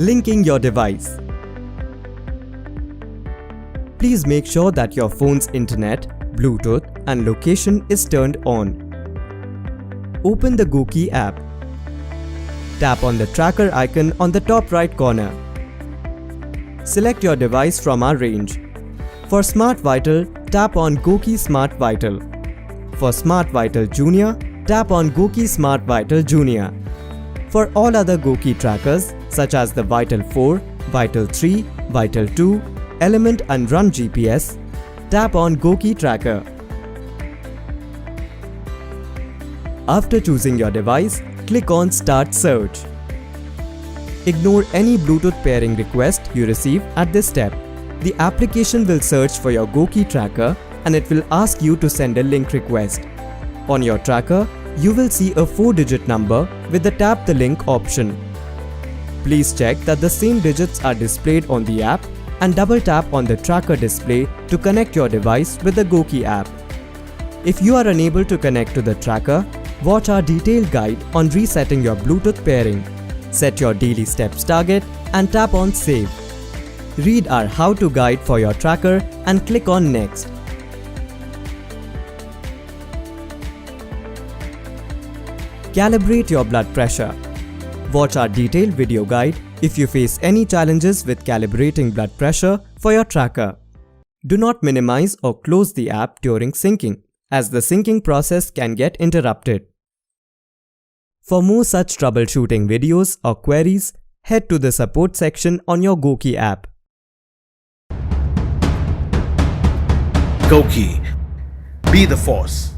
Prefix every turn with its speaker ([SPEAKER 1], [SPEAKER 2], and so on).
[SPEAKER 1] Linking your device. Please make sure that your phone's internet, Bluetooth and location is turned on. Open the GoKey app. Tap on the tracker icon on the top right corner. Select your device from our range. For Smart Vital, tap on GoKey Smart Vital. For Smart Vital Junior, tap on GoKey Smart Vital Junior. For all other GoKey trackers such as the Vital 4, Vital 3, Vital 2, Element and Run GPS, tap on GoKey Tracker. After choosing your device, click on Start Search. Ignore any Bluetooth pairing request you receive at this step. The application will search for your GoKey tracker and it will ask you to send a link request. On your tracker, you will see a 4-digit number with the Tap the Link option. Please check that the same digits are displayed on the app and double tap on the tracker display to connect your device with the GoKey app. If you are unable to connect to the tracker, watch our detailed guide on resetting your Bluetooth pairing. Set your daily steps target and tap on Save. Read our how-to guide for your tracker and click on Next. Calibrate your blood pressure. Watch our detailed video guide if you face any challenges with calibrating blood pressure for your tracker. Do not minimize or close the app during syncing, as the syncing process can get interrupted. For more such troubleshooting videos or queries, head to the support section on your GoKey app.
[SPEAKER 2] GoKey. Be the force.